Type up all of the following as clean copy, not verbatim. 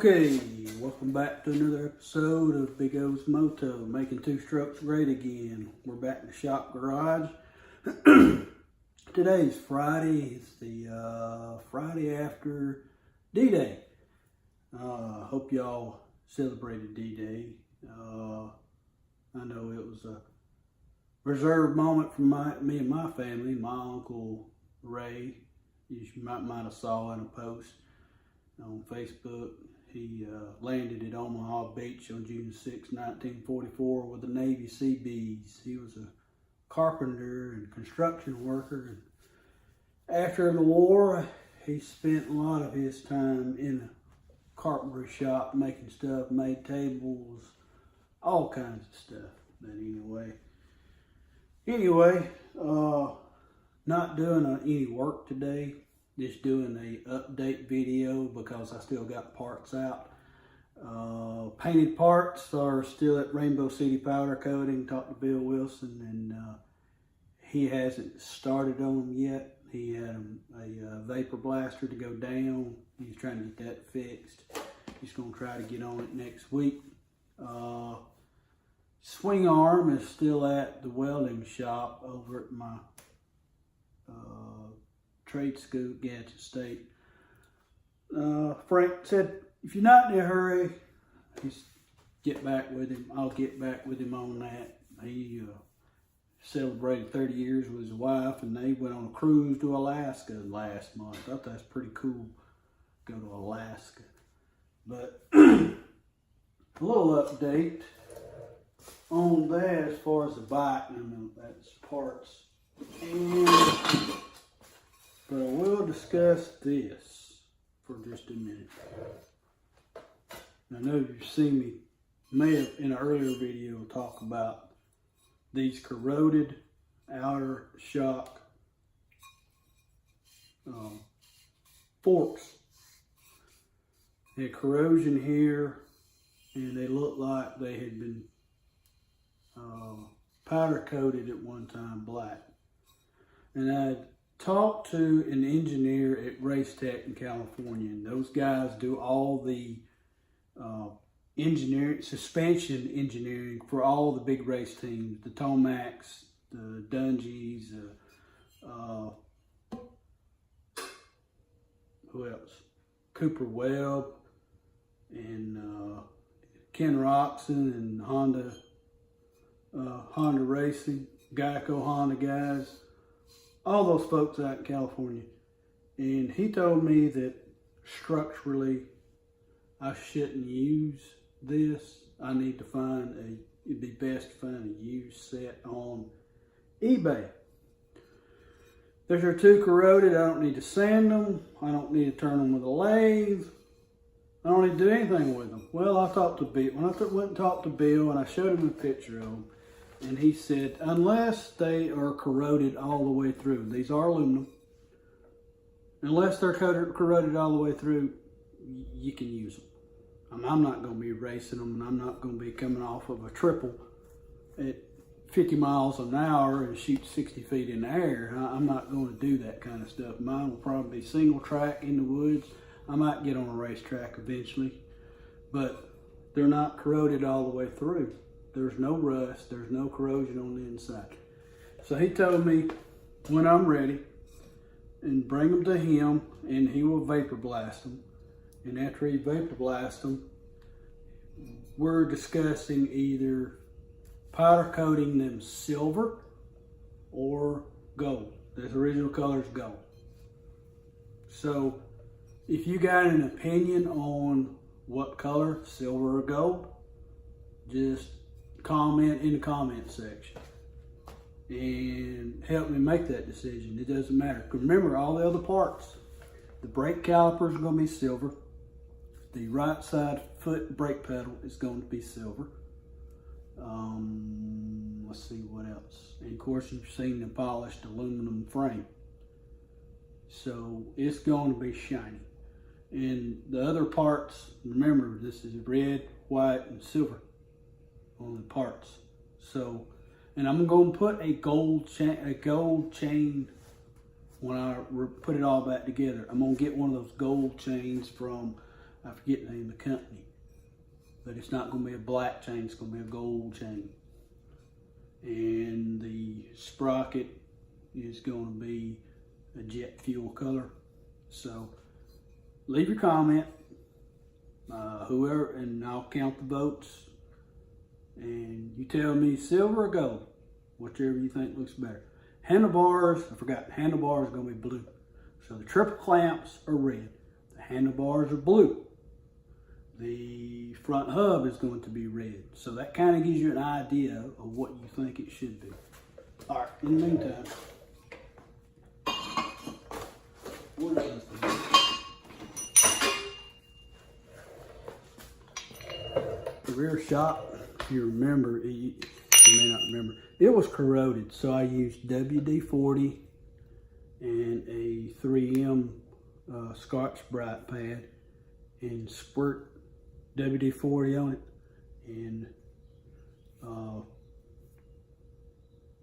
Okay, welcome back to another episode of Big O's Moto, making two strokes great again. We're back in the shop garage. Today's Friday. It's the Friday after D-Day. Hope y'all celebrated D-Day. I know it was a reserved moment for me and my family. My Uncle Ray, you might have saw in a post on Facebook. He landed at Omaha Beach on June 6, 1944 with the Navy Seabees. He was a carpenter and construction worker. And after the war, he spent a lot of his time in a carpentry shop making stuff, made tables, all kinds of stuff. But anyway, not doing any work today. Just doing a update video because I still got parts out. Painted parts are still at Rainbow City Powder Coating. Talked to Bill Wilson, and he hasn't started on them yet. He had a vapor blaster to go down. He's trying to get that fixed. He's going to try to get on it next week. Swing arm is still at the welding shop over at my trade school, Gadget State. Frank said, if you're not in a hurry, just get back with him. I'll get back with him on that. He celebrated 30 years with his wife, and they went on a cruise to Alaska last month. I thought that's pretty cool, go to Alaska. But a little update on that as far as the bike, and that's parts. But I will discuss this for just a minute. I know you've seen me, may have in an earlier video, talk about these corroded outer shock forks. They had corrosion here, and they looked like they had been powder coated at one time black. And I talked to an engineer at Race Tech in California, and those guys do all the suspension engineering for all the big race teams, the Tomacs, the Dungeys, who else? Cooper Webb, and Ken Roxon, and Honda Racing, Geico Honda guys. All those folks out in California. And he told me that structurally I shouldn't use this. I need to it'd be best to find a used set on eBay. If they're too corroded, I don't need to sand them. I don't need to turn them with a lathe. I don't need to do anything with them. Well, I talked to Bill. When I went and talked to Bill, and I showed him a picture of them, and he said, unless they are corroded all the way through, these are aluminum, unless they're corroded all the way through, you can use them. I'm not going to be racing them, and I'm not going to be coming off of a triple at 50 miles an hour and shoot 60 feet in the air. I'm not going to do that kind of stuff. Mine will probably be single track in the woods. I might get on a racetrack eventually, but they're not corroded all the way through. There's no rust, there's no corrosion on the inside. So he told me when I'm ready, and bring them to him, and he will vapor blast them. And after he vapor blasts them, we're discussing either powder coating them silver or gold. The original color is gold. So if you got an opinion on what color, silver or gold, just comment in the comment section and help me make that decision. It doesn't matter. Remember, all the other parts, the brake caliper is going to be silver. The right side foot brake pedal is going to be silver. Let's see what else. And of course, you've seen the polished aluminum frame. So it's going to be shiny. And the other parts, remember, this is red, white, and silver on the parts. So, and I'm going to put a gold chain when I put it all back together. I'm going to get one of those gold chains from I forget the name of the company, but it's not going to be a black chain, it's going to be a gold chain. And the sprocket is going to be a jet fuel color. So leave your comment, whoever, and I'll count the votes. And you tell me silver or gold, whichever you think looks better. Handlebars, I forgot, handlebars are going to be blue. So the triple clamps are red. The handlebars are blue. The front hub is going to be red. So that kind of gives you an idea of what you think it should be. All right, in the meantime, what is this? The rear shock, if you remember, you may not remember, it was corroded. So I used WD-40 and a 3M Scotch-Brite pad and squirt WD-40 on it, and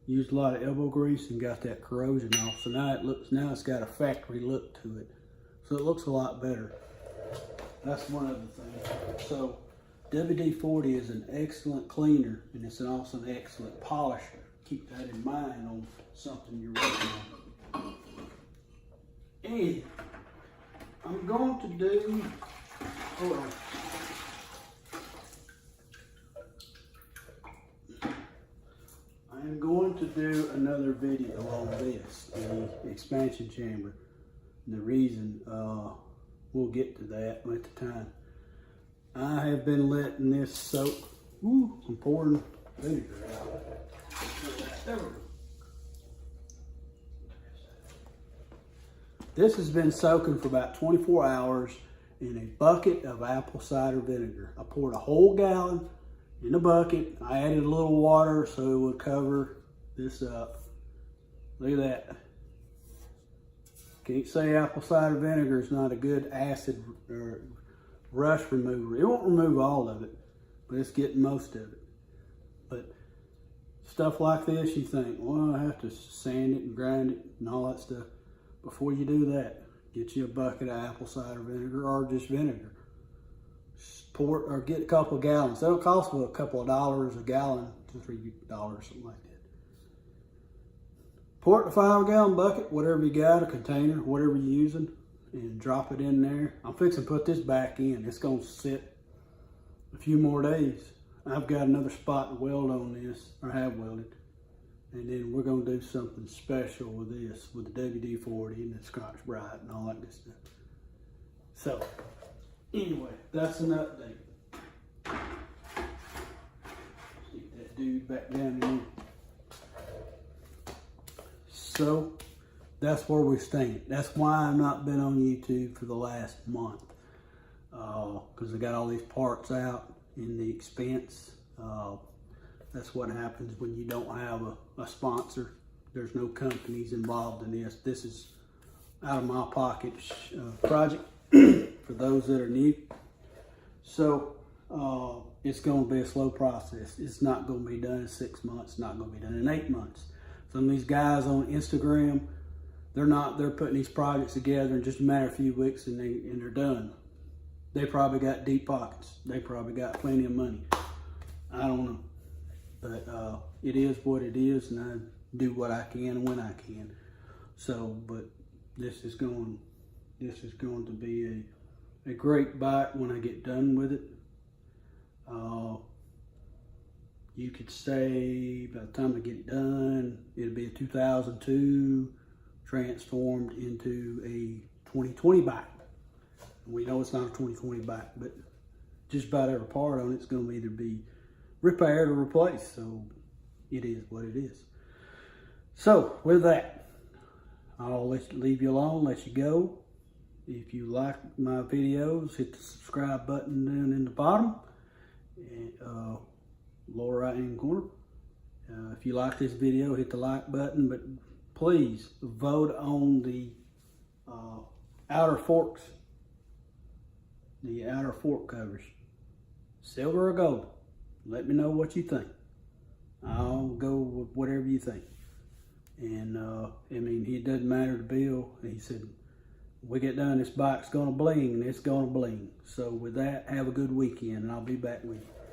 used a lot of elbow grease and got that corrosion off. So now it's got a factory look to it. So it looks a lot better. That's one of the things. So WD-40 is an excellent cleaner, and it's also an excellent polisher. Keep that in mind on something you're working on. And I'm going to do, hold on. I'm going to do another video on this, the expansion chamber. And the reason, we'll get to that at the time. I have been letting this soak. Ooh, I'm pouring vinegar out. There we go. This has been soaking for about 24 hours in a bucket of apple cider vinegar. I poured a whole gallon in a bucket. I added a little water so it would cover this up. Look at that. Can't say apple cider vinegar is not a good acid or rust remover. It won't remove all of it, but it's getting most of it. But stuff like this, you think, well, I have to sand it and grind it and all that stuff. Before you do that, get you a bucket of apple cider vinegar or just vinegar. Pour it, or get a couple of gallons. That'll cost you a couple of dollars a gallon, $2 or $3, something like that. Pour it in a 5-gallon bucket, whatever you got, a container, whatever you're using, and drop it in there. I'm fixing to put this back in. It's gonna sit a few more days. I've got another spot to weld on this, or have welded. And then we're gonna do something special with this, with the WD-40 and the Scotch-Brite and all that good stuff. So, anyway, that's an update. Stick that dude back down in. So, that's where we stand. That's why I've not been on YouTube for the last month. Because I got all these parts out in the expense. That's what happens when you don't have a sponsor. There's no companies involved in this. This is out of my pocket project for those that are new. So it's going to be a slow process. It's not going to be done in 6 months. It's not going to be done in 8 months. Some of these guys on Instagram, they're putting these projects together in just a matter of a few weeks and they're done. They probably got deep pockets. They probably got plenty of money. I don't know. But it is what it is, and I do what I can when I can. So, but this is going to be a great bike when I get done with it. You could say by the time I get it done, it'll be a 2002 transformed into a 2020 bike. We know it's not a 2020 bike, but just about every part on it's going to either be repaired or replaced. So it is what it is. So with that, I'll leave you alone, let you go. If you like my videos, hit the subscribe button down in the bottom, and, lower right hand corner. If you like this video, hit the like button, but please vote on the outer forks, the outer fork covers, silver or gold. Let me know what you think. I'll go with whatever you think. And I mean, it doesn't matter to Bill. He said, we get done, this bike's gonna bling, and it's gonna bling. So with that, have a good weekend, and I'll be back with you.